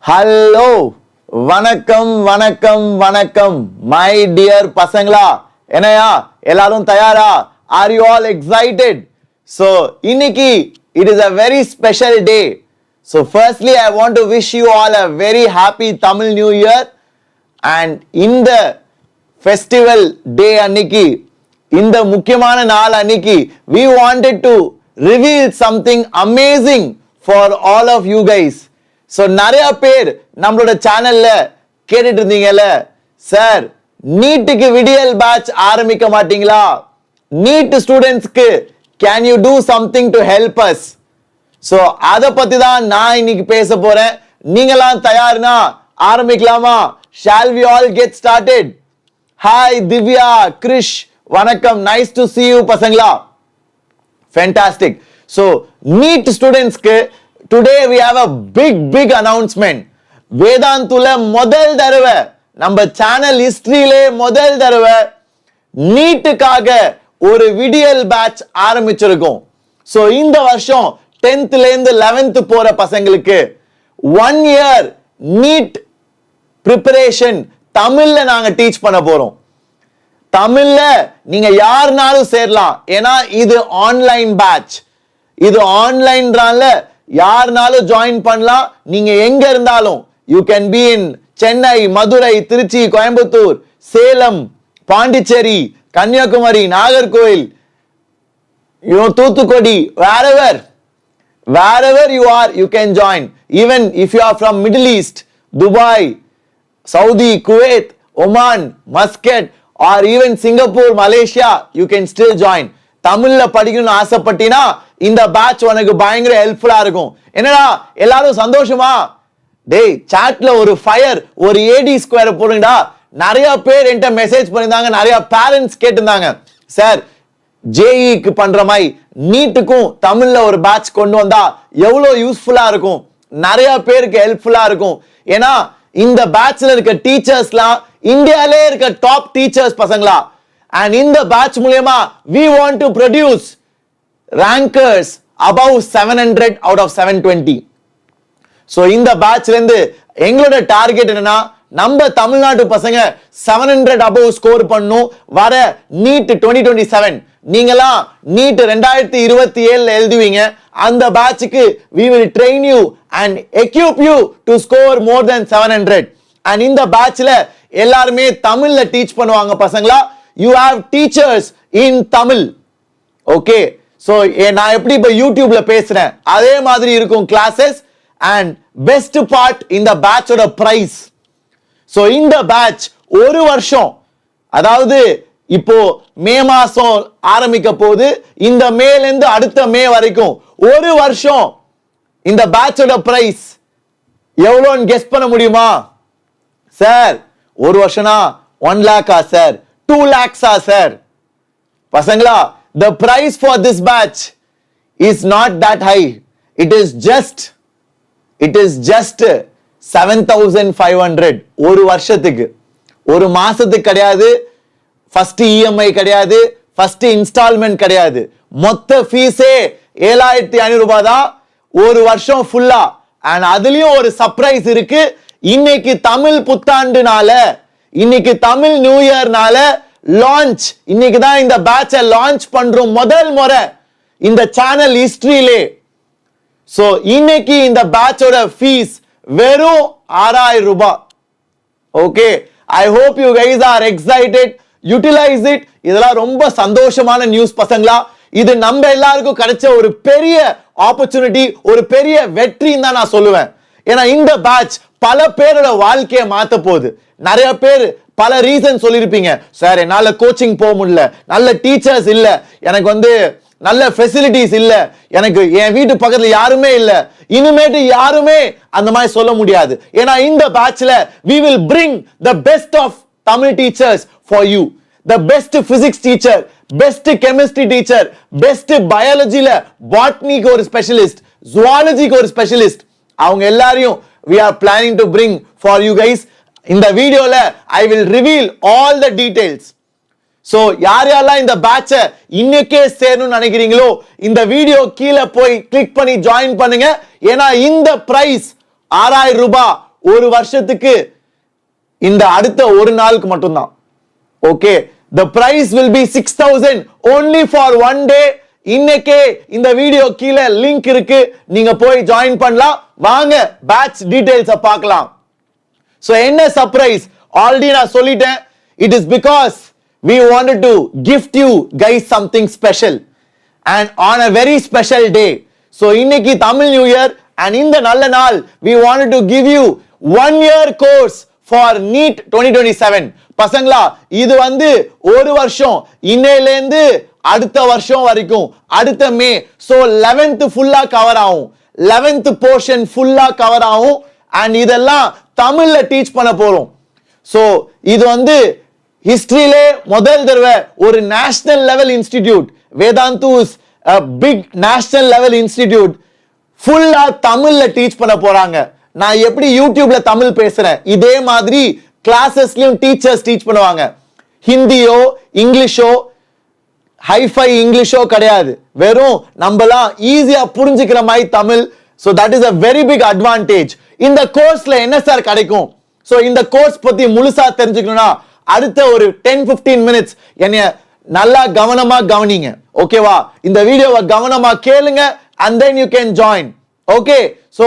Hello வணக்கம் வணக்கம் வணக்கம் மை டியர் பசங்களா, என்னையா எல்லாரும் தயாரா? Are you all excited? So இன்னைக்கு it is a very special day. So firstly I want to wish you all a very happy Tamil New Year, and இந்த festival day அன்னைக்கு, இந்த முக்கியமான நாள் அன்னைக்கு we wanted to reveal something amazing for all of you guys. So நிறைய பேர் நம்மளோட சேனல்ல கேட்டுட்டு இருந்தீங்கல்ல, சார் நீட்டுக்கு விடியல் பேட்ச் ஆரம்பிக்க மாட்டீங்களா? நீட் ஸ்டூடெண்ட்ஸ்க்கு can you do something to help us? So அதை பத்தி தான் நான் இன்னைக்கு பேச போறேன். நீங்களாம் தயார்னா ஆரம்பிக்கலாமா? Shall we all get started? Hi Divya, Krish, வணக்கம், நைஸ் டு see you பசங்களா. ஃபேண்டாஸ்டிக். ஸோ நீட் ஸ்டூடெண்ட்ஸ்க்கு today we have a big announcement. வேதாந்துல முதல் தடவை நம்ம சேனல் ஹிஸ்டரியிலே முதல் தடவை நீட்டுக்காக ஒரு விடியல் பேட்ச் ஆரம்பிச்சிருக்கோம். சோ இந்த வருஷம் 10th ல இருந்து 11th போற பசங்களுக்கு 1 year நீட் preparation தமிழ்ல நாங்க டீச் பண்ண போறோம். தமிழ்ல நீங்க யாருனாலும் சேரலாம், ஏன்னா இது ஆன்லைன் பேட்ச். இது ஆன்லைன்றால யாருனாலும் ஜாயின் பண்ணலாம். நீங்க எங்க இருந்தாலும், you can be in Chennai, Madurai, Trichy, Coimbatore, Salem, Pondicherry, Kanyakumari, Nagercoil, Thoothukudi, wherever you are you can join. Even if you are from Middle East, Dubai, Saudi, Kuwait, Oman, Muscat, or even Singapore, Malaysia, you can still join. தமிழ்ல படிக்கணும்னு ஆசைப்பட்டீனா இந்த batch உனக்கு பயங்கர ஹெல்ப்ஃபுல்லா இருக்கும். என்னடா எல்லாரும் சந்தோஷமா? டேய், சாட்ல ஒரு ஃபயர், ஒரு ஏடி ஸ்கொயர் போடுங்கடா. நிறைய பேர் என்கிட்ட மெசேஜ் பண்ணிருந்தாங்க, நிறைய பேரண்ட்ஸ் கேட்டிருந்தாங்க, சார் ஜேஇக்கு பண்ற மாதிரி நீட்டுக்கும் தமிழ்ல ஒரு பேட்ச் கொண்டு வந்தா எவ்வளவு யூஸ்ஃபுல்லா இருக்கும், நிறைய பேருக்கு ஹெல்ப்ஃபுல்லா இருக்கும். ஏன்னா இந்த பேட்ச்ல இருக்க டீச்சர்ஸ்லாம் இந்தியாலே இருக்க டாப் டீச்சர்ஸ் பசங்களா. And in the batch மூலமா we want to produce rankers above 700 out of 720. So இந்த batchல இருந்து எங்களோட டார்கெட் என்னன்னா, நம்ம தமிழ்நாட்டு பசங்க 700 above ஸ்கோர் பண்ணனும். வர நீட் 2027 நீங்கலாம் நீட் 2027ல எழுதுவீங்க. அந்த பேட்ச்க்கு we will train you and equip you to score more than 700. and இந்த பேட்ச்ல எல்லாரும் தமிழ்ல டீச் பண்ணுவாங்க பசங்களா. You have teachers in Tamil. Okay. So நான் எப்படி இப்ப யூடியூப்ல பேசுறேன் அதே மாதிரி இருக்கும் classes. and best part இந்த பேட்சோட பிரைஸ். So இந்த பேட்ச் ஒரு வருஷம், அதாவது இப்போ மே மாசம் ஆரம்பிக்க போகுது, இந்த மேல இருந்து அடுத்த மே வரைக்கும் ஒரு வருஷம் இந்த பேட்சோட பிரைஸ் எவ்வளவுன்னு கெஸ் பண்ண முடியுமா? சார் ஒரு வருஷம்னா 1 lakh சார், 2 lakhs sir. பசங்களா, the price for this batch is not that high. It is just 7,500 ஒரு வருஷத்துக்கு. ஒரு மாசத்துக்கு கிடையாது, ஃபர்ஸ்ட் இஎம்ஐ கிடையாது, ஃபர்ஸ்ட் இன்ஸ்டால்மெண்ட் கிடையாது. மொத்த ஃபீஸே 7,500 ரூபாய் தான் ஒரு வருஷம் ஃபுல்லா. அண்ட் அதுலயும் ஒரு சர்ப்ரைஸ் இருக்கு. இன்னைக்கு தமிழ் புத்தாண்டுனால, இன்னைக்கு தமிழ் நியூ இயர்னால லான்ச், இன்னைக்கு தான் இந்த பேட்சை லான்ச் பண்றோம் முதல் முறை இந்த சேனல் ஹிஸ்டரியிலே. சோ இன்னைக்கு இந்த பேட்சோட ஃபீஸ் வெறும் 6,000 ரூபாய். Okay, I hope you guys are excited, utilise it. இதெல்லாம் ரொம்ப சந்தோஷமான நியூஸ் பசங்களா. இது நம்ம எல்லாருக்கும் கிடைச்ச ஒரு பெரிய ஆப்பர்ச்சுனிட்டி, ஒரு பெரிய வெற்றின்னு தான் நான் சொல்லுவேன். ஏன்னா இந்த பேட்ச் பல பேரோட வாழ்க்கையை மாத்த போகுது. நிறைய பேர் பல ரீசன் சொல்லிருப்பீங்க, சார் என்னால கோச்சிங் போக முடியல, நல்ல டீச்சர்ஸ் இல்ல, எனக்கு நல்ல ஃபெசிலிட்டிஸ் இல்ல, எனக்கு என் வீட்டு பக்கத்துல யாருமே இல்ல. இனிமேட்டு யாருமே அந்த மாதிரி சொல்ல முடியாது. ஏன்னா இந்த பேட்ச்ல we will bring the best of Tamil teachers for you. The best physics teacher, best chemistry teacher, best biologyல botany-க்கு ஒரு ஸ்பெஷலிஸ்ட், zoology-க்கு ஒரு ஸ்பெஷலிஸ்ட், அவங்க எல்லாரையும் we are planning to bring for you guys. இந்த வீடியோல I will reveal all the details. So யார் யாரெல்லாம் இந்த பேட்சை இன்னைக்கே சேரணும்னு நினைக்கிறீங்களோ இந்த வீடியோ கீழே போய் கிளிக் பண்ணி ஜாயின் பண்ணுங்க. ஏன்னா இந்த பிரைஸ் 6,000 ரூபாய் ஒரு வருஷத்துக்கு இந்த அடுத்த ஒரு நாளுக்கு மட்டும்தான். Okay, the price will be 6,000 only for one day. இன்னைக்கே இந்த வீடியோ கீழே லிங்க் இருக்கு, நீங்க போய் ஜாயின் பண்ணலாம். வாங்க பேட்ச் டீடைல்ஸ் பார்க்கலாம். சோ என்ன சர்ப்ரைஸ் ஆல்ரெடி நான் சொல்லிட்டேன். It is because we wanted to gift you guys something special and on a very special day. So இன்னைக்கு தமிழ் நியூ இயர் and இந்த நல்ல நாள் we wanted to give you 1 year course for NEET 2027. பசங்களா, இது வந்து ஒரு வருஷம், இன்னையில இருந்து அடுத்த வருஷம் வரைக்கும், அடுத்த மே. சோ 11th ஃபுல்லா கவர் ஆகும், 11th போர்ஷன் ஃபுல்லா கவர் ஆகும். அண்ட் இதெல்லாம் தமிழ்ல டீச் பண்ண போறோம். சோ இது வந்து ஹிஸ்டரியிலே முதல் தடவை ஒரு national level institute, Vedantu is a big national level institute, ஃபுல்லா தமிழ்ல டீச் பண்ண போறாங்க. நான் எப்படி யூடியூப்ல தமிழ் பேசுறேன், இதே மாதிரி கிளாसेसலயும் டீச்சர்ஸ் டீச் பண்ணுவாங்க. ஹிந்தியோ இங்கிலீஷோ ஹைஃபை இங்கிலீஷோ கிடையாது, வெறும் நம்மலாம் ஈஸியா புரிஞ்சுக்கிற மாதிரி Tamil. so that is a very big advantage. இந்த கோர்ஸ்ல என்ன சார் கிடைக்கும்? so இந்த கோர்ஸ் பத்தி முழுசா தெரிஞ்சுக்கணும்னா அடுத்த ஒரு 10-15 மினிட்ஸ் என்னைய நல்லா கவனமா கவனிங்க. ஓகேவா? இந்த வீடியோவை கவனமா கேளுங்க and then you can join. okay, so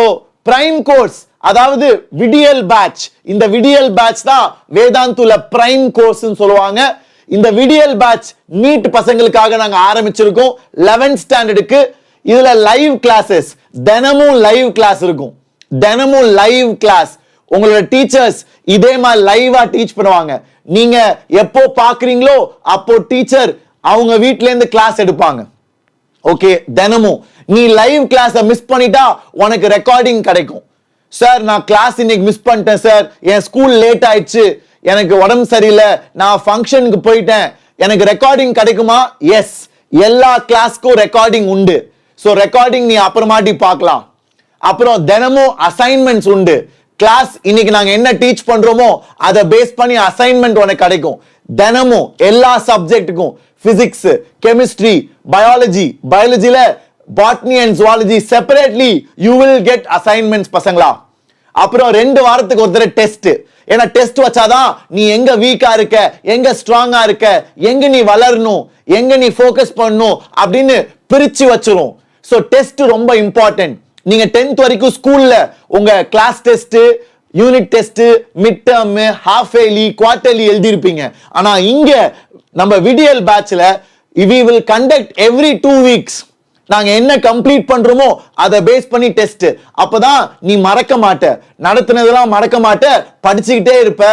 prime course, அதாவது விடியல் பேட்ச். இந்த விடியல் பேட்ச் தான் வேதாந்துல பிரைம் கோர்ஸ் சொல்லுவாங்க. இந்த விடியல் பேட்ச் நீட் பசங்களுக்காக நாங்க ஆரம்பிச்சிருக்கோம் 11th ஸ்டாண்டர்டுக்கு. இதுல லைவ் கிளாसेस, தினமும் லைவ் கிளாஸ் இருக்கும். தினமும் லைவ் கிளாஸ், உங்களோட டீச்சர்ஸ் இதே மாதிரி லைவா டீச் பண்ணுவாங்க. நீங்க எப்போ பாக்குறீங்களோ அப்போ டீச்சர் அவங்க வீட்ல இருந்து கிளாஸ் எடுப்பாங்க. ஓகே, தினமும் நீ லைவ் கிளாஸை மிஸ் பண்ணிட்டா உனக்கு ரெக்கார்டிங் கிடைக்கும். சார் நான் கிளாஸ் இன்னைக்கு மிஸ் பண்ணிட்டேன் சார், என் ஸ்கூல் லேட் ஆயிடுச்சு, எனக்கு உடம்பு சரியில்லை, நான் ஃபங்க்ஷனுக்கு போயிட்டேன், எனக்கு ரெக்கார்டிங் கிடைக்குமா? எஸ், எல்லா கிளாஸ்க்கும் ரெக்கார்டிங் உண்டு. ஸோ ரெக்கார்டிங் நீ அப்புறமாட்டி பார்க்கலாம். அப்புறம் தினமும் அசைன்மெண்ட்ஸ் உண்டு. கிளாஸ் இன்னைக்கு நாங்க என்ன டீச் பண்றோமோ அதை பேஸ் பண்ணி அசைன்மெண்ட் உனக்கு கிடைக்கும். தினமும் எல்லா சப்ஜெக்ட்டுக்கும், பிசிக்ஸ், கெமிஸ்ட்ரி, பயாலஜில botany and zoology separately you will get assignments பசங்களா. அப்புறம் 2 வாரத்துக்கு ஒரு தடவை டெஸ்ட். ஏன்னா டெஸ்ட் வச்சாதான் நீ எங்க வீக்கா இருக்க, எங்க ஸ்ட்ராங்கா இருக்க, எங்க நீ வளரணும், எங்க நீ ஃபோக்கஸ் பண்ணணும் அப்படின்னு பிரிச்சு வச்சிரும். சோ டெஸ்ட் ரொம்ப இம்பார்ட்டன்ட். நீங்க 10th வரைக்கும் ஸ்கூல்ல உங்க class test, unit test, mid term, half yearly, quarterly எழுதி இருப்பீங்க. ஆனா இங்க நம்ம விடியல் பேட்ச்ல we will conduct every 2 weeks. நாங்க என்ன கம்ப்ளீட் பண்றோமோ அதை பேஸ் பண்ணி டெஸ்ட். அப்பதான் நீ மறக்க மாட்ட, நடத்துனதெல்லாம் மறக்க மாட்ட, படிச்சுக்கிட்டே இருப்ப.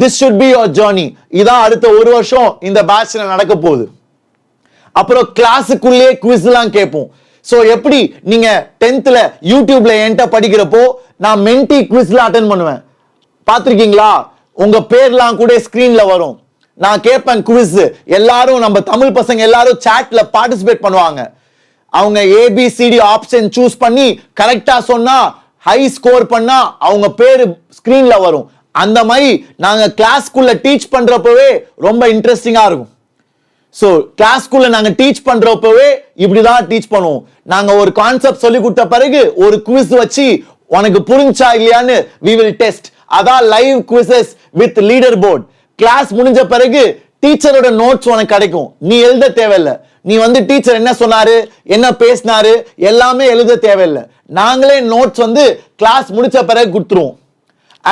this should be your journey. இதான் அடுத்த ஒரு வருஷம் இந்த பேட்ச்ல நடக்க போகுது. அப்புறம் கிளாஸுக்குள்ளே குவிஸ்லாம் கேட்போம். சோ எப்படி நீங்க 10thல யூடியூப்ல என்கிட்ட படிக்கிறப்போ நான் மென்டி குவிஸ்லாம் அட்டென்ட் பண்ணுவேன். பாத்திருக்கீங்களா? உங்க பேர்லாம் கூட ஸ்கிரீன்ல வரும். நான் கேட்பேன் குவிஸ். எல்லாரும் நம்ம தமிழ் பசங்க எல்லாரும் சாட்ல பார்ட்டிசிபேட் பண்ணுவாங்க. அவங்க ஏபிசிடி ஆப்ஷன் சூஸ் பண்ணி கரெக்டா சொன்னா, ஹை ஸ்கோர் பண்ணா அவங்க பேரு ஸ்கிரீன்ல வரும். அந்த மாதிரி நாங்க கிளாஸ்க்குள்ள டீச் பண்றப்பவே ரொம்ப இன்ட்ரெஸ்டிங்கா இருக்கும். சோ கிளாஸ்க்குள்ள நாங்க டீச் பண்றப்பவே இப்படிதான் டீச் பண்ணுவோம். நாங்க ஒரு கான்செப்ட் சொல்லி கொடுத்த பிறகு ஒரு குவிஸ் வச்சு உனக்கு புரிஞ்சா இல்லையான்னு we will test. அதான் live quizzes with leader board. Class முடிஞ்ச பிறகு டீச்சரோட நோட்ஸ் உனக்கு கிடைக்கும். நீ எழுத தேவையில்லை. நீ வந்து டீச்சர் என்ன சொன்னாரு, என்ன பேசினாரு எல்லாமே எழுத தேவையில்லை. நாங்களே நோட்ஸ் வந்து கிளாஸ் முடிச்ச பிறகு கொடுத்துருவோம்.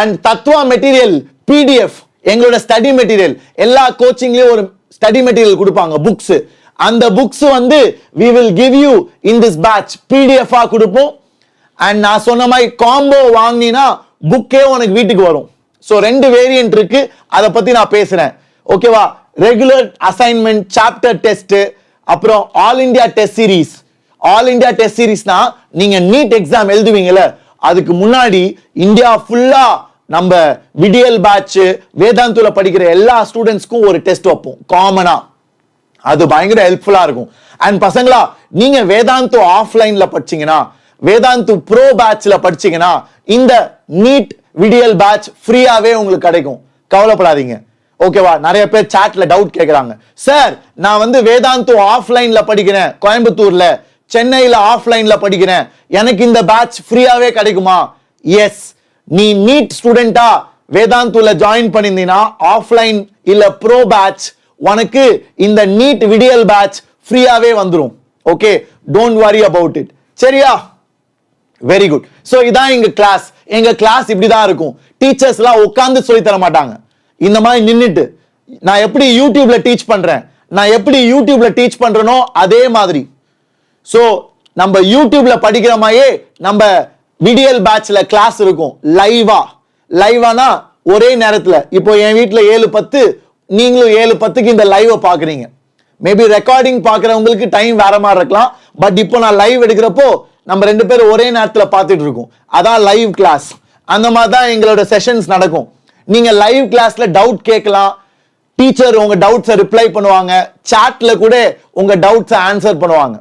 அண்ட் தத்துவா மெட்டீரியல் பிடிஎஃப், எங்களோட ஸ்டடி மெட்டீரியல், எல்லா கோச்சிங்லயும் ஒரு ஸ்டடி மெட்டீரியல் கொடுப்பாங்க, புக்ஸ். அந்த புக்ஸ் வந்து we will give you in this batch PDF ஆ கொடுப்போம். அண்ட் நான் சொன்ன மாதிரி காம்போ வாங்கினா புக்கே உனக்கு வீட்டுக்கு வரும். சோ 2 வேரியன்ட் இருக்கு, அதை பத்தி நான் பேசுறேன். ஓகேவா? ரெகுலர் அசைன்மெண்ட், சாப்டர் டெஸ்ட், அப்புறம் all India test series. All India test சீரிஸ்னா நீங்க நீட் எக்ஸாம் எழுதுவீங்கல்ல, அதுக்கு முன்னாடி இந்தியா ஃபுல்லா நம்ம விடியல் பேட்ச் வேதாந்துல படிக்கிற எல்லா ஸ்டூடெண்ட்ஸ்க்கும் ஒரு டெஸ்ட் வைப்போம் காமனா. அது பயங்கர ஹெல்ப்ஃபுல்லா இருக்கும். அண்ட் பசங்களா, நீங்க வேதாந்து ஆஃப்லைன்ல படிச்சீங்கன்னா, வேதாந்து ப்ரோ பேட்ச்ல படிச்சீங்கன்னா இந்த நீட் விடியல் பேட்ச் ஃப்ரீயாவே உங்களுக்கு கிடைக்கும். கவலைப்படாதீங்க. ஓகேவா? நிறைய பேர் சாட்ல டவுட் கேக்குறாங்க. சார் நான் வந்து வேதாந்து ஆஃப்லைன்ல படிக்கிறேன், கோயம்புத்தூர்ல, சென்னையில ஆஃப்லைன்ல படிக்கிறேன், எனக்கு இந்த பேட்ச் ஃப்ரீயாவே கிடைக்குமா? எஸ், நீ நீட் ஸ்டூடெண்டா வேதாந்துல ஜாயின் பண்ணிருந்தீனா ஆஃப்லைன் இல்ல ப்ரோ பேட்ச் உனக்கு இந்த நீட் விடியல் பேட்ச் ஃப்ரீயாவே வந்துரும். Okay, don't worry about it. சரியா? Very good. சோ இதான் எங்க கிளாஸ். எங்க கிளாஸ் இப்படிதான் இருக்கும். டீச்சர்ஸ் எல்லாம் உட்கார்ந்து சொல்லி தர மாட்டாங்க. இந்த மாதிரி நின்னுட்டு நான் எப்படி யூடியூப்ல டீச் பண்றேன், நான் எப்படி யூடியூப்ல டீச் பண்றேனோ அதே மாதிரி. சோ நம்ம யூடியூப்ல படிக்கிற மாதிரியே நம்ம விடியல் பேட்ச்ல கிளாஸ் இருக்கும். லைவானா ஒரே நேரத்துல. இப்போ என் வீட்டுல 7:10, நீங்களும் 7:10க்கு இந்த லைவ் பாக்குறீங்க. மேபி ரெக்கார்டிங் பாக்குறவங்களுக்கு டைம் வேற மாதிரி இருக்கலாம். பட் இப்போ நான் லைவ் எடுக்கிறப்போ நம்ம 2 பேரும் ஒரே நேரத்துல பார்த்துட்டு இருக்கோம். அதான் லைவ் கிளாஸ். அந்த மாதிரி தான் எங்களோட செஷன்ஸ் நடக்கும். நீங்க லைவ் கிளாஸ்ல டவுட் கேட்கலாம். டீச்சர் உங்க டவுட்ஸை ரிப்ளை பண்ணுவாங்க. சாட்ல கூட உங்க டவுட்ஸை ஆன்சர் பண்ணுவாங்க.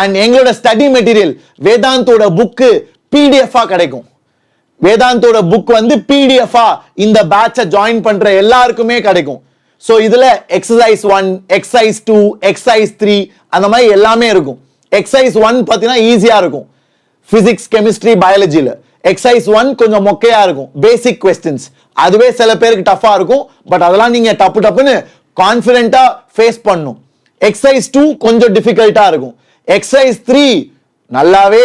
அண்ட் எங்களோட ஸ்டடி மெட்டீரியல் வேதாந்தோட புக்கு பிடிஎஃபா கிடைக்கும். வேதாந்தோட புக் வந்து பிடிஎஃபா இந்த பேட்சை ஜாயின் பண்ற எல்லாருக்குமே கிடைக்கும். சோ இதுல எக்ஸசைஸ் 1, எக்ஸசைஸ் 2, எக்ஸசைஸ் 3 அந்த மாதிரி எல்லாமே இருக்கும். எக்ஸசைஸ் 1 பார்த்தீங்கன்னா ஈஸியா இருக்கும். பிசிக்ஸ், கெமிஸ்ட்ரி, பயாலஜில எக்ஸசைஸ் 1 கொஞ்சம் மொக்கையா இருக்கும். பேசிக் கொஸ்டின்ஸ். அதுவே சில பேருக்கு டஃபா இருக்கும். பட் அதெல்லாம் நீங்க டப்புன்னு கான்ஃபிடென்ட்டா ஃபேஸ் பண்ணணும். எக்ஸசைஸ் 2 கொஞ்சம் டிஃபிகல்ட்டா இருக்கும். எக்ஸசைஸ் 3 நல்லாவே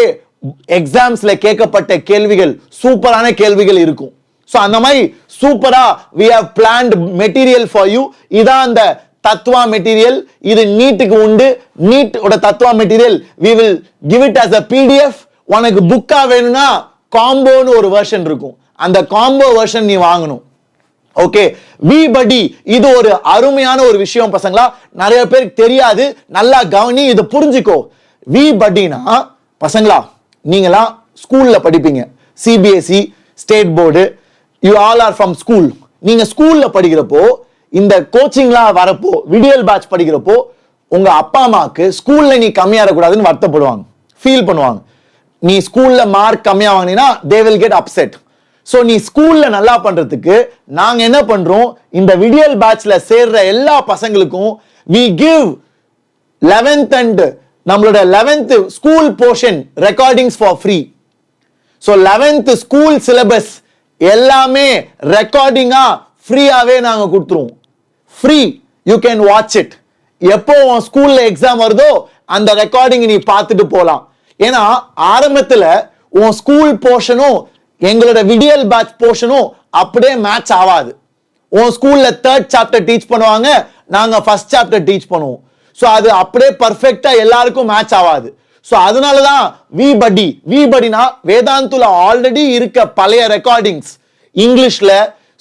எக்ஸாம்ஸ்ல கேட்கப்பட்ட கேள்விகள், சூப்பரான கேள்விகள் இருக்கும். சோ அந்த மாதிரி சூப்பரா we have planned material for you. இதான் அந்த தத்வா மெட்டீரியல். இது நீட்டுக்கு உண்டு. நீட் ஓட Tattva material we will give it as a PDF. உனக்கு புக்கா வேணும்னா காம்போன்னு ஒரு வெர்ஷன் இருக்கும். அந்த காம்போ வெர்ஷன் நீ வாங்கணும். ஓகே, வி படி இது ஒரு அருமையான ஒரு விஷயம் பசங்களா. நிறைய பேருக்கு தெரியாது. நல்லா கவனி, இதை புரிஞ்சுக்கோ. வி படினா பசங்களா, நீங்களா ஸ்கூல்ல படிப்பீங்க. CBSE, state board, you all are from school. நீங்க ஸ்கூல்ல படிக்கிறப்போ, இந்த கோச்சிங்லாம் வரப்போ, விடியல் பேட்ச் படிக்கிறப்போ, உங்க அப்பா அம்மாக்கு ஸ்கூல்ல நீ கம்மியா இருக்கக்கூடாதுன்னு வருத்தப்படுவாங்க, ஃபீல் பண்ணுவாங்க. நீ ஸ்கூல்ல மார்க் கம்மியா வாங்கினா they will get upset. So நீ ஸ்கூல்ல நல்லா பண்றதுக்கு நாங்க என்ன பண்றோம், இந்த விடியல் பேட்ச்ல சேர்ற எல்லா பசங்களுக்கும் we give 11th and நம்மளோட 11th school portion recordings for free. So 11th school syllabus எல்லாமே ரெக்கார்டிங்கா ஃப்ரீயாவே நாங்க கொடுத்துருவோம். Free, you can watch it. எப்போ உன் ஸ்கூல்ல எக்ஸாம் வருதோ அந்த ரெக்கார்டிங் நீ பார்த்துட்டு போலாம். ஏன்னா ஆரம்பத்துல உன் ஸ்கூல் போர்ஷனும் எங்களோட விடியல் பேட்ச் போர்ஷனும் அப்படியே மேட்ச் ஆகாது. உன் ஸ்கூல்ல 3rd சாப்டர் டீச் பண்ணுவாங்க, நாங்க 1st சாப்டர் டீச் பண்ணுவோம். சோ அது அப்படியே பர்ஃபெக்ட்டா எல்லாருக்கும் மேட்ச் ஆகாது. சோ அதனாலதான் வி படினா வேதாந்துல ஆல்ரெடி இருக்க பழைய ரெக்கார்டிங்ஸ், இங்கிலீஷ்ல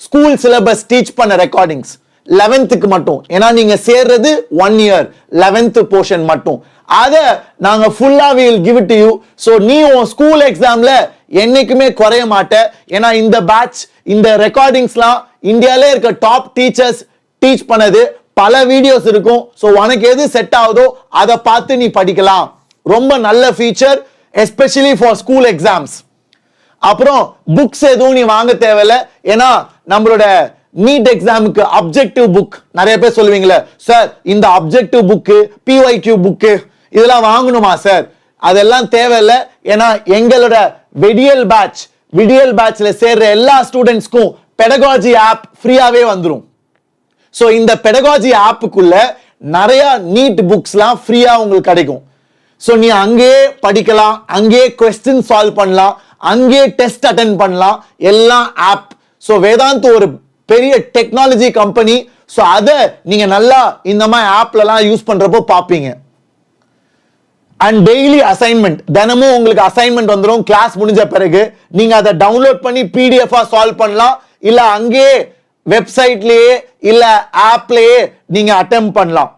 ஸ்கூல் சிலபஸ் டீச் பண்ண ரெக்கார்டிங்ஸ் 11th மட்டும். ஏன்னா நீங்க சேர்றது 1 year 11th போர்ஷன் மட்டும். அத நாங்க ஃபுல்லா we will give it to you. So நீ உன் ஸ்கூல் எக்ஸாம்ல என்னைக்குமே குறைய மாட்ட. ஏன்னா இந்த பேட்ச், இந்த ரெக்கார்டிங்ஸ்லாம் இந்தியால இருக்க டாப் டீச்சர்ஸ் டீச் பண்ணது. பல வீடியோஸ் இருக்கும். சோ உனக்கு எது செட் ஆகுதோ அதை பார்த்து நீ படிக்கலாம். ரொம்ப நல்ல feature, especially for school exams. அப்புறம் புக்ஸ் எதுவும் நீ வாங்க தேவையில்லை. ஏன்னா நம்மளோட நீட் எக்ஸாமுக்கு அப்ஜெக்டிவ் புக் நிறைய பேர் சொல்லுவீங்களே, சார் இந்த அப்ஜெக்டிவ் புக்கு, PYQ புக்கு இதெல்லாம் வாங்கணுமா சார்? அதெல்லாம் தேவையில்லை. ஏன்னா எங்களோட விடியல் பேட்ச்ல சேர்ற எல்லா ஸ்டூடெண்ட்ஸ்க்கும் பெடகாஜி ஆப் ஃப்ரீயாவே வந்துரும். சோ இந்த பெடகாஜி ஆப்புக்குள்ள நிறைய நீட் புக்ஸ்லாம் ஃப்ரீயா உங்களுக்கு கிடைக்கும். சோ நீ அங்கேயே படிக்கலாம், அங்கேயே கொஸ்டின் சால்வ் பண்ணலாம், அங்கேயே டெஸ்ட் அட்டெண்ட் பண்ணலாம், எல்லாம் ஆப். சோ வேதாந்த் ஒரு பெரிய டெக்னாலஜி கம்பெனி. சோ அத நீங்க நல்லா இந்த மாதிரி ஆப்லலாம் யூஸ் பண்றப்போ பாப்பீங்க. அண்ட் டெய்லி அசைன்மெண்ட், தினமும் உங்களுக்கு அசைன்மெண்ட் வந்துடும். கிளாஸ் முடிஞ்ச பிறகு நீங்க அதை டவுன்லோட் பண்ணி பிடிஎஃபா சால்வ் பண்ணலாம். இல்ல அங்கேயே வெப்சைட்லயே இல்ல ஆப்லயே நீங்க அட்டெம்ப்ட் பண்ணலாம்.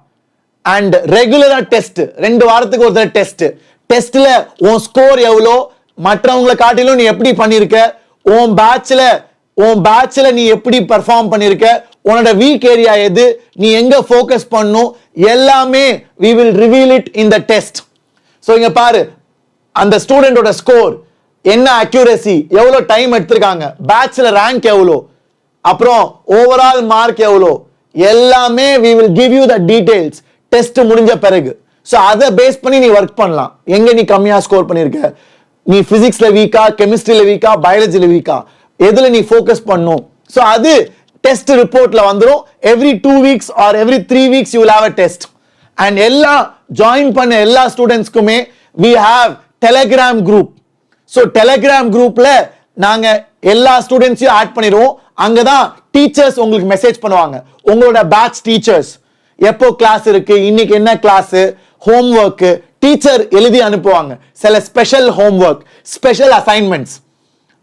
அண்ட் ரெகுலரா டெஸ்ட், 2 வாரத்துக்கு ஒரு தடவை டெஸ்ட். டெஸ்ட்ல உன் ஸ்கோர் எவ்வளோ, மற்றவங்களை காட்டிலும் நீ எப்படி பண்ணிருக்க, உன் பேட்ச்ல நீ எப்படி பெர்ஃபார்ம் பண்ணிருக்க, உன்னோட வீக் ஏரியா எது, நீ எங்க ஃபோக்கஸ் பண்ணணும், எல்லாமே we will reveal it in the test. So இங்க பாரு, அந்த ஸ்டூடெண்டோட ஸ்கோர் என்ன, அக்யூரசி எவ்வளவு, டைம் எடுத்திருக்காங்க, பேட்ச்ல ரேங்க் எவ்வளோ, அப்புறம் ஓவரால் மார்க் எவ்வளோ, எல்லாமே we will give you the details test முடிஞ்ச பிறகு. சோ அதை பேஸ் பண்ணி நீ ஒர்க் பண்ணலாம். எங்க நீ கம்மியா ஸ்கோர் பண்ணிருக்க, நீ பிசிக்ஸ்ல வீக்கா, கெமிஸ்ட்ரியில வீக்கா, பயாலஜில வீக்கா, எதுல நீ ஃபோக்கஸ் பண்ணும். ஸோ அது டெஸ்ட் ரிப்போர்ட்ல வந்துடும். Every 2 weeks or every 3 weeks you will have a test. And எல்லா ஜாயின் பண்ண எல்லா ஸ்டூடெண்ட்ஸ்க்குமே we have Telegram group. So Telegram குரூப்ல நாங்க எல்லா ஸ்டூடெண்ட்ஸையும் ஆட் பண்ணிடுவோம். அங்கதான் டீச்சர்ஸ் உங்களுக்கு மெசேஜ் பண்ணுவாங்க. உங்களோட பேட்ச் டீச்சர்ஸ் எப்போ கிளாஸ் இருக்கு, இன்னைக்கு என்ன கிளாஸ், ஹோம்ஒர்க் டீச்சர் எழுதி அனுப்புவாங்க. சில ஸ்பெஷல் ஹோம்ஒர்க், ஸ்பெஷல் அசைன்மெண்ட்ஸ்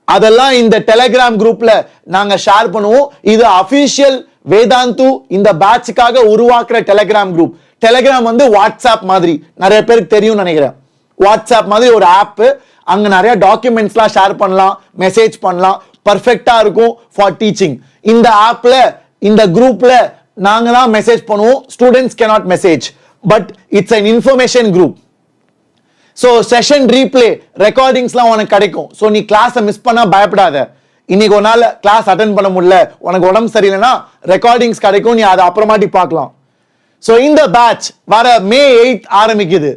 அதெல்லாம் இந்த டெலகிராம் குரூப்ல நாங்க ஷேர் பண்ணுவோம். இது அபிஷியல் வேதாந்து இந்த பேட்சுக்காக உருவாக்குற டெலகிராம் குரூப். டெலகிராம் வந்து வாட்ஸ்அப் மாதிரி, நிறைய பேருக்கு தெரியும் நினைக்கிறேன். வாட்ஸ்அப் மாதிரி ஒரு ஆப். அங்க நிறைய டாக்குமெண்ட்ஸ்லாம் ஷேர் பண்ணலாம், மெசேஜ் பண்ணலாம். பர்ஃபெக்டா இருக்கும் ஃபார் டீச்சிங். இந்த ஆப்ல இந்த குரூப்ல நாங்க தான் மெசேஜ் பண்ணுவோம். Students cannot message, but it's an information group. So session replay ரெக்கார்டிங்ஸ்லாம் உனக்கு கிடைக்கும். ஸோ நீ கிளாஸை மிஸ் பண்ணா பயப்படாத. இன்னைக்கு ஒரு நாள் கிளாஸ் அட்டென்ட் பண்ண முடியல, உனக்கு உடம்பு சரியில்லைன்னா ரெக்கார்டிங்ஸ் கிடைக்கும், நீ அதை அப்புறமாட்டி பார்க்கலாம். ஸோ இந்த பேட்ச் வர May 8 ஆரம்பிக்குது.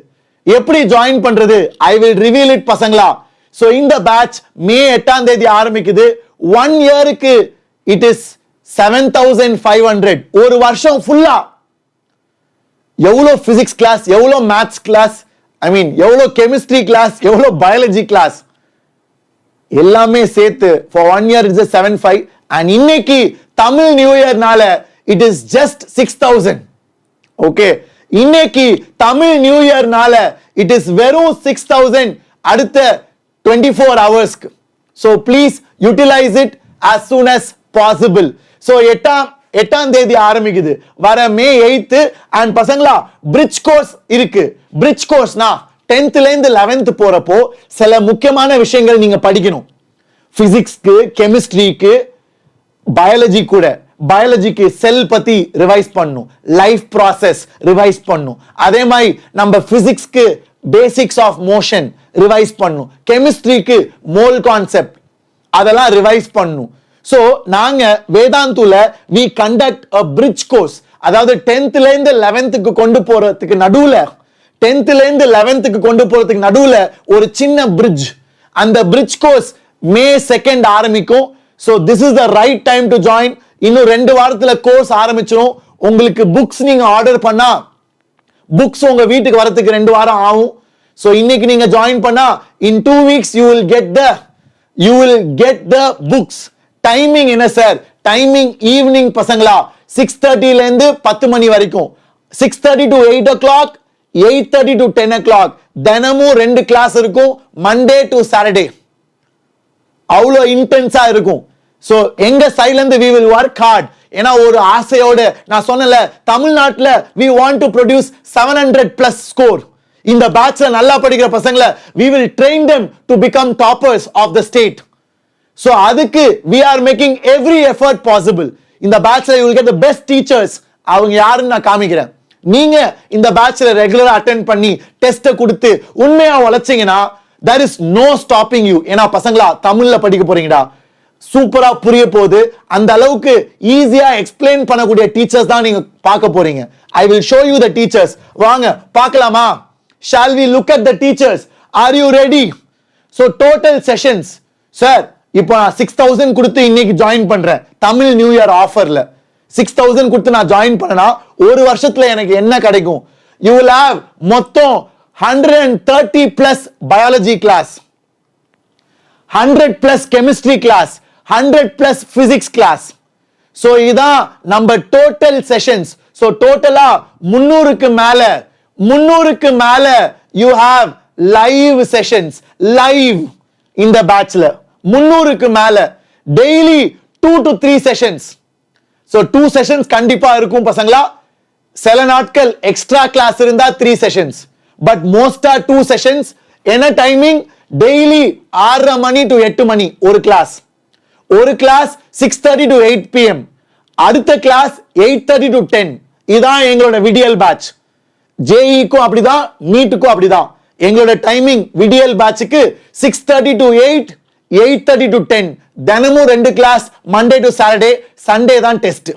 எப்படி ஜாயின் பண்றது, ஐ வில் ரிவீல் இட் பசங்களா. ஸோ இந்த பேட்ச் May 8 ஆரம்பிக்குது. 1 இயருக்கு இட் இஸ் 7,500. ஒரு வருஷம் ஃபுல்லா எவ்வளோ பிசிக்ஸ் கிளாஸ், எவ்வளோ மேத்ஸ் கிளாஸ், ஐ மீன் எவ்வளோ கெமிஸ்ட்ரி கிளாஸ், எவ்வளோ பயாலஜி கிளாஸ் எல்லாமே சேர்த்து ஃபார் 1 year இட்ஸ் 7,500. அண்ட் இன்னைக்கு தமிழ் நியூ இயர்னால இட் இஸ் ஜஸ்ட் 6,000. ஓகே, இன்னைக்கு தமிழ் நியூ இயர்னால இட் இஸ் வெறும் 6,000 அடுத்த 24 ஹவர்ஸ்க்கு. So please utilise it as soon as possible. So 8ஆம் தேதி ஆரம்பிக்குது, வர May 8. அண்ட் பசங்களா பிரிட்ஜ் கோர்ஸ் இருக்கு. பிரிட்ஜ் கோர்ஸ்னா 10th ல இருந்து 11th போறப்போ சில முக்கியமான விஷயங்கள் நீங்க படிக்கணும். பிசிக்ஸ்க்கு, கெமிஸ்ட்ரிக்கு, பயாலஜி கூட. பயாலஜிக்கு செல் பத்தி ரிவைஸ் பண்ணும், லைஃப் ப்ராசஸ் ரிவைஸ் பண்ணும். அதே மாதிரி நம்ம பிசிக்ஸ்க்கு பேசிக்ஸ் ஆஃப் மோஷன் ரிவைஸ் பண்ணும். கெமிஸ்ட்ரிக்கு மோல் கான்செப்ட் அதெல்லாம் ரிவைஸ் பண்ணும். சோ நாங்க வேதாந்துல we conduct a bridge course. அதாவது 10th ல இருந்து 11th கொண்டு போறதுக்கு நடுவுல 10th ல இருந்து 11th கொண்டு போறதுக்கு நடுவுல ஒரு சின்ன bridge. அந்த bridge course May 2 ஆரம்பிக்கும். So this is the right time to join. இன்னும் 2 வாரத்துல கோர்ஸ் ஆரம்பிச்சிரும். உங்களுக்கு புக்ஸ் நீங்க ஆர்டர் பண்ணா புக்ஸ் உங்க வீட்டுக்கு வரதுக்கு 2 வாரம் ஆகும். So இன்னைக்கு நீங்க ஜாயின் பண்ணா in 2 weeks you will get the books. Timing என்ன சார்? டைமிங் ஈவினிங் பசங்களா 6:30 ல இருந்து 10 மணி வரைக்கும். 6:30 to 8 o'clock, 8:30 to 10 o'clock. தினமும் 2 கிளாஸ் இருக்கும், மண்டே டு சாட்டர்டே. அவ்வளோ இன்டென்ஸா இருக்கும். சோ எங்க சைடுல இருந்து we will work hard. ஏன்னா ஒரு ஆசையோட நான் சொன்னல, தமிழ்நாட்டுல we want to produce 700+ score. இந்த பேட்ச்ல நல்லா படிக்கிற பசங்களை we will train them to become toppers of the state. So அதுக்கு we are making every effort possible. இந்த பேட்ச்ல you will get the best teachers. அவங்க யாருன்னு நான் காமிக்கிறேன். நீங்க இந்த பேட்ச்ல ரெகுலரா அட்டெண்ட் பண்ணி டெஸ்ட் கொடுத்து உண்மையா உழைச்சீங்கன்னா there is no stopping you. ஏன்னா பசங்களா தமிழ்ல படிக்க போறீங்கடா, சூப்பரா புரிய போகுது. அந்த அளவுக்கு ஈஸியா எக்ஸ்பிளைன் பண்ணக்கூடிய டீச்சர்ஸ் தான் நீங்க பார்க்க போறீங்க. I will show you the teachers. வாங்க பார்க்கலாமா? Shall we look at the teachers? Are you ready? So total sessions. Sir, இப்போ நான் 6,000 கொடுத்து இன்னைக்கு ஜாயின் பண்றேன் தமிழ் நியூ இயர் ஆஃபர்ல. 6,000 கொடுத்து நான் ஜாயின் பண்ணனா ஒரு வருஷத்துல எனக்கு என்ன கிடைக்கும்? You will have மொத்தம் 130+ biology class, 100+ chemistry class, 100+ physics class. So இதான் நம்ம டோட்டல் செஷன்ஸ். சோ டோட்டலா 300க்கு மேல you have live sessions, live இந்த பேட்ச்ல 300க்கு மேல daily 2 to 3 sessions. So 2 sessions கண்டிப்பா இருக்கும் பசங்களா. சில நாட்கள் எக்ஸ்ட்ரா கிளாஸ் இருந்தா 3 செஷன்ஸ், பட் மோஸ்டா 2 செஷன்ஸ். என்ன டைமிங்? டெய்லி 6:30 மணி to 8 மணி ஒரு கிளாஸ். 6:30 to 8 PM. அடுத்த கிளாஸ் 8:30 to 10. இதான் எங்களோட விடியல் பேட்ச். ஜேஇக்கும் அப்படிதான், நீட்டுக்கும் அப்படிதான். எங்களோட டைமிங் விடியல் பேட்சுக்கு 6:30 to 8, 8:30 to 10. தினமும் 2 கிளாஸ், மண்டே டு சாட்டர்டே. சண்டே தான் டெஸ்ட்.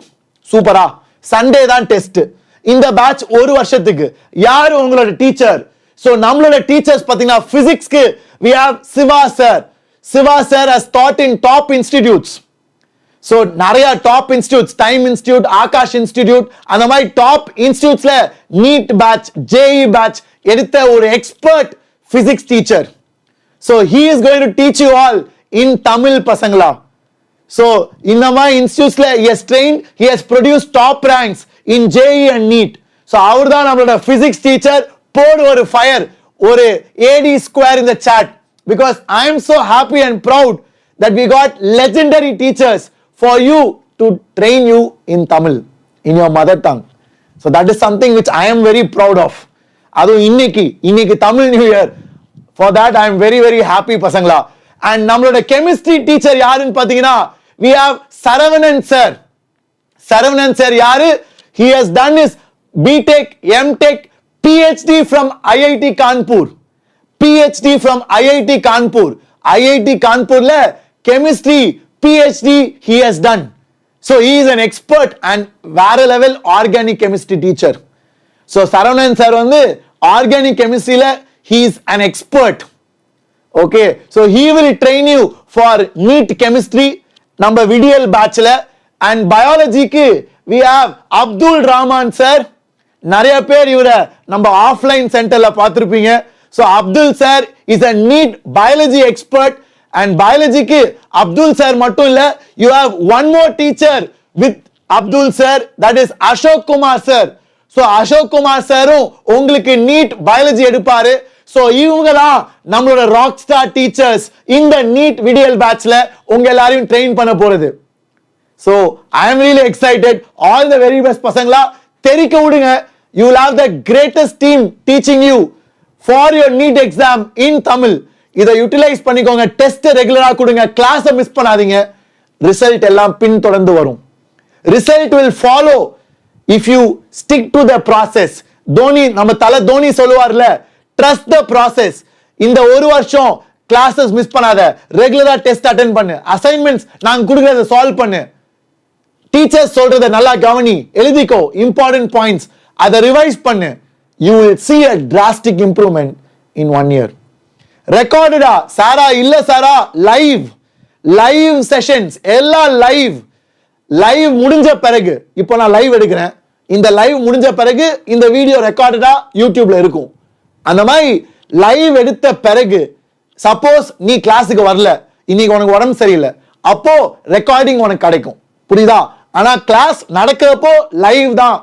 சூப்பரா, சண்டே தான் டெஸ்ட். இந்த பேட்ச் ஒரு வருஷத்துக்கு. யாரு உங்களோட டீச்சர்? சோ நம்மளோட டீச்சர்ஸ் பாத்தீங்கன்னா பிசிக்ஸ்க்கு we have Siva sir. Siva sir has taught in top institutes. So நிறைய top institutes, time institute, Aakash institute, அந்த மாதிரி டாப் இன்ஸ்டிடியூட்ஸ்ல நீட் பேட்ச், ஜேஇ பேட்ச் எடுத்த ஒரு expert physics teacher. So he is going to teach you all in Tamil பசங்களா. So இந்த மாதிரி இன்ஸ்டிடியூட்ஸ்ல he has trained, he has produced top ranks in JEE and NEET. So அவர் தான் நம்மளோட physics teacher. போடு ஒரு fire, ஒரு AD square in the chat, because I am so happy and proud that we got legendary teachers for you to train you in Tamil, in your mother tongue. So that is something which I am very proud of. Adu இன்னைக்கு Tamil New Year. For that I am very very happy பசங்களா. And நம்மளோட chemistry teacher யாருன்னு பாத்தீங்கன்னா we have Saravanan sir. Saravanan sir யாரு? He has done his BTech, MTech, PhD from IIT Kanpur. PhD from IIT Kanpur. IIT Kanpurல chemistry PhD he has done. So he is an expert and வேற level organic chemistry teacher. So Saravanan sir வந்து organic chemistryல he is an expert. Okay, so he will train you for NEET chemistry நம்ம VDL batchல. And biology க்கு we have Abdul Rahman sir. நிறைய பேர் இவரை நம்ம offline சென்டர்ல பார்த்திருப்பீங்க. So Abdul sir is a NEET biology expert. And biology Abdul sir மட்டும் இல்ல, you have one more teacher with Abdul sir, that is Ashok Kumar sir. So Ashok Kumar sir உங்களுக்கு NEET biology எடுப்பாரு. So இவங்களா நம்மளோட rock star teachers இந்த NEET VDL batchல உங்க எல்லாரையும் train பண்ண போறது. So I am really excited. All the very best பசங்களா, தெரிக்க விடுங்க. You will have the greatest team teaching you for your NEET exam in Tamil. இதை யூட்டிலைஸ் பண்ணிக்கோங்க. டெஸ்ட் ரெகுலரா கொடுங்க, கிளாஸ் மிஸ் பண்ணாதீங்க. ரிசல்ட் எல்லாம் பின் தொடர்ந்து வரும். Result will follow if you stick to the process. Dhoni, நம்ம தல தோனி சொல்லுவார்ல, trust the process. இந்த ஒரு வருஷம் கிளாஸஸ் மிஸ் பண்ணாத, ரெகுலரா டெஸ்ட் அட்டெண்ட் பண்ணு, அசைன்மெண்ட்ஸ் நாங்க கொடுக்கறத சால்வ் பண்ணு, டீச்சர்ஸ் சொல்றத நல்லா கவனி, எழுதிக்கோ இம்பார்ட்டன்ட் பாயிண்ட்ஸ், அதை ரிவைஸ் பண்ணு. You will see a drastic improvement in 1 year. ரெக்கார்டடா சாரா இல்ல சாரா, லைவ் செஷன்ஸ் எல்லாம் லைவ் முடிஞ்ச பிறகு, இப்போ நான் லைவ் எடுக்கிறேன், இந்த லைவ் முடிஞ்ச பிறகு இந்த வீடியோ ரெக்கார்டடா யூடியூப்ல இருக்கும். அந்த மாதிரி லைவ் எடுத்த பிறகு சப்போஸ் நீ கிளாஸுக்கு வரல, இன்னைக்கு உனக்கு உடம்பு சரியில்லை, அப்போ ரெக்கார்டிங் உனக்கு கிடைக்கும். புரியுதா? ஆனா கிளாஸ் நடக்கிறப்போ லைவ் தான்.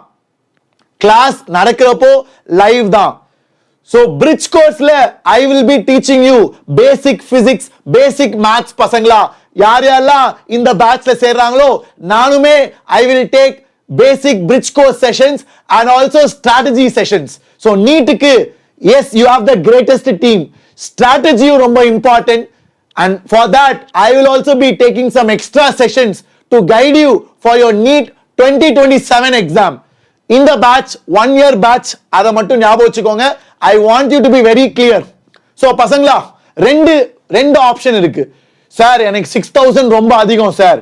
So bridge course la I will be teaching you basic physics, basic maths பசங்களா. யார் யாரெல்லாம் இந்த பேட்ச்ல சேர்றாங்களோ நானுமே I will take basic bridge course sessions and also strategy sessions. So NEET க்கு yes you have the greatest team. Strategy ரொம்ப important, and for that I will also be taking some extra sessions to guide you for your NEET 2027 exam. இந்த batch 1 year batch, அதை மட்டும் ஞாபகம் வச்சுக்கோங்க. I want you to be very clear. So பசங்களா, ரெண்டு option இருக்கு. Sir எனக்கு 6000 ரொம்ப அதிகம் சார்,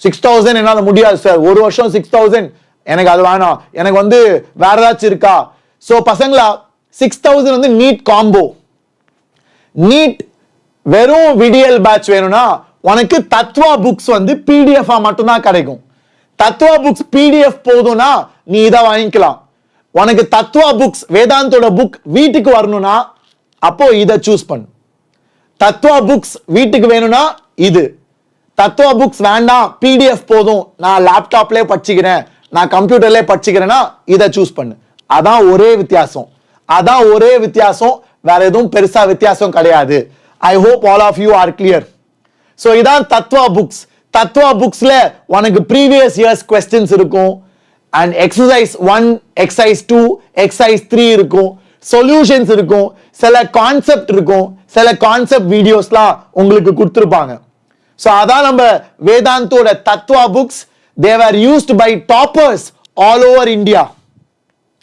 6000 என்னால முடியாது சார், ஒரு வருஷம் 6000 எனக்கு அது வேணாம், எனக்கு வந்து வேற ஏதாச்சும் இருக்கா? So பசங்களா, 6000 வந்து நீட் காம்போ. நீட் வெறும் VDL பேட்ச் வேணும்னா உனக்கு தத்வா புக்ஸ் வந்து PDF மட்டும் தான் கிடைக்கும். தத்வா புக்ஸ் PDF போதும்னா நீ இதை வாங்கிக்கலாம். உனக்கு தத்வா புக்ஸ் வேதாந்தோட புக் வீட்டுக்கு வரணும்னா அப்போ இதை சூஸ் பண்ணு. தத்வா புக்ஸ் வீட்டுக்கு வேணும்னா இது, தத்வா புக்ஸ் வேண்டாம் PDF போதும், நான் லேப்டாப்லயே படிச்சுக்கிறேன், நான் கம்ப்யூட்டர்லயே படிச்சுக்கிறேன்னா இதை சூஸ் பண்ணு. அதான் ஒரே வித்தியாசம், வேற எதுவும் பெருசா வித்தியாசம் கிடையாது. I hope all of you are clear. So இதான் தத்வா புக்ஸ். தத்வா புக்ஸ்ல உனக்கு ப்ரீவியஸ் இயர்ஸ் கொஸ்டின்ஸ் இருக்கும், and exercise 1, exercise 2, exercise 3 இருக்கும், சொல்யூஷன்ஸ் இருக்கும், சில கான்செப்ட் இருக்கும், சில கான்செப்ட் வீடியோஸ்லாம் உங்களுக்கு கொடுத்துருப்பாங்க. ஸோ அதான் நம்ம வேதாந்தோட Tattva books. they were used by toppers all over India.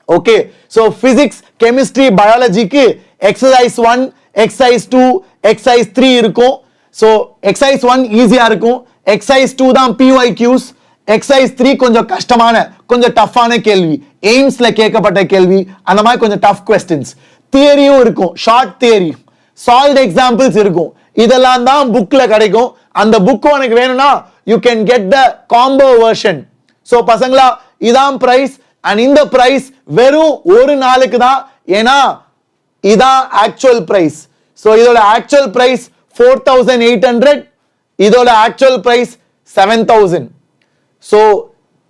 Okay, so physics, chemistry, biologyக்கு exercise 1, exercise 2, exercise 3 இருக்கும். So exercise 1 ஈஸியா இருக்கும், exercise 2 தான் PYQs, exercise 3 கொஞ்சம் கஷ்டமான, கொஞ்சம் டஃப்பான கேள்வி, எய்ம்ஸ்ல கேட்கப்பட்ட கேள்வி, அந்த மாதிரி கொஞ்சம் டஃப் கொஸ்டின்ஸ். தியரியும் இருக்கும், ஷார்ட் தியரி, சால்வ்ட் எக்ஸாம்பிள்ஸ் இருக்கும். இதெல்லாம் தான் புக்ல கிடைக்கும். அந்த புக் உனக்கு வேணும்னா you can get the combo version. So பசங்களா இதான் பிரைஸ். அண்ட் இந்த பிரைஸ் வெறும் ஒரு நாளுக்கு தான். ஏன்னா இதான் ஆக்சுவல் பிரைஸ். ஸோ இதோட ஆக்சுவல் பிரைஸ் 4800, இதோட ஆக்சுவல் பிரைஸ் 7000. ஸோ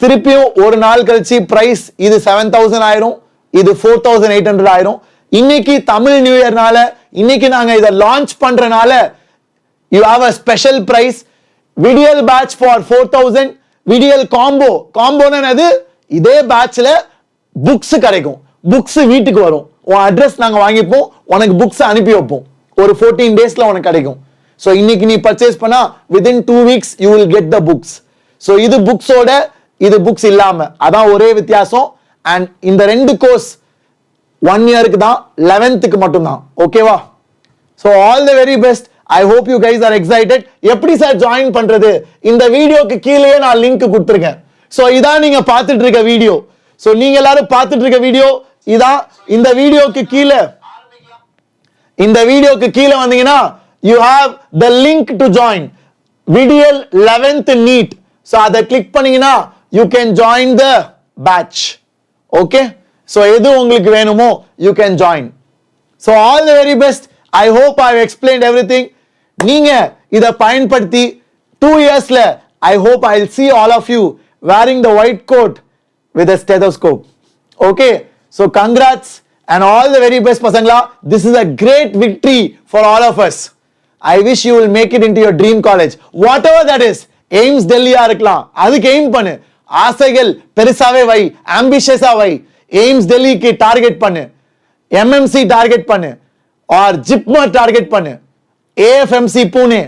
திருப்பியும் ஒரு நாள் கழிச்சு பிரைஸ் இது 7000 ஆயிரும், இது 4800 ஆயிரும். இன்னைக்கு தமிழ் நியூ இயர்னால, இன்னைக்கு நாங்க இதை லான்ச் பண்றனால you have a special price. Vidiyal batch for 4000, Vidiyal combo. காம்போன்னு என்னது? இதே பேட்ச்ல புக்ஸ் கிடைக்கும், புக்ஸ் வீட்டுக்கு வரும், உன் அட்ரஸ் நாங்க வாங்கிப்போம், உனக்கு புக்ஸ் அனுப்பி வைப்போம், ஒரு 14 டேஸ்ல உனக்கு கிடைக்கும். ஸோ இன்னைக்கு நீ பர்ச்சேஸ் பண்ணா within 2 weeks you will get the books. So இது புக்ஸோட, இது புக்ஸ் இல்லாம, அதான் ஒரே வித்தியாசம். அண்ட் இந்த ரெண்டு கோர்ஸ் 1 இயருக்கு தான், 11th மட்டும் தான். ஓகேவா? So all the very best. I hope you guys are excited. எப்படி சார் ஜாயின் பண்றது? இந்த வீடியோக்கு கீழே நான் லிங்க் கொடுத்திருக்கேன். சோ இதான் நீங்க பார்த்துட்டு இருக்க வீடியோ. சோ நீங்க எல்லாரும் பார்த்துட்டு இருக்க வீடியோ இதான். இந்த வீடியோக்கு கீழே வந்தீங்கன்னா you have the link to join விடியல் 11th NEET. சோ அதை கிளிக் பண்ணீங்கன்னா you can join the batch. Okay? So எது உங்களுக்கு வேணுமோ you can join. So all the very best. I hope I have explained everything. நீங்க இத பயன்படுத்தி 2 yearsல I hope I'll see all of you wearing the white coat with a stethoscope. Okay? So congrats and all the very best பசங்களா. This is a great victory for all of us. I wish you will make it into your dream college. Whatever that is. AIIMS டெல்லியா இருக்கலாம், அதுக்கு aim பண்ணு. ஆசைகள் பெருசாவே வை, ஆம்பிஷியஸா வை. AIIMS டெல்லிக்கு target பண்ணு, MMC target பண்ணு, or JIPMER target பண்ணு, AFMC Pune.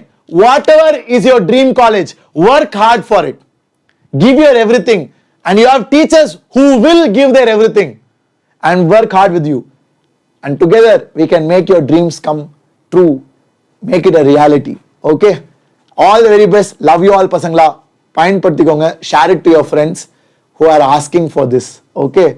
Whatever is your dream college, work hard for it. Give your everything. And you have teachers who will give their everything and work hard with you. And together we can make your dreams come true. Make it a reality. Okay? All the very best. Love you all பசங்களா. பயன்படுத்திக்கோங்க. Share it to your friends who are asking for this. Okay?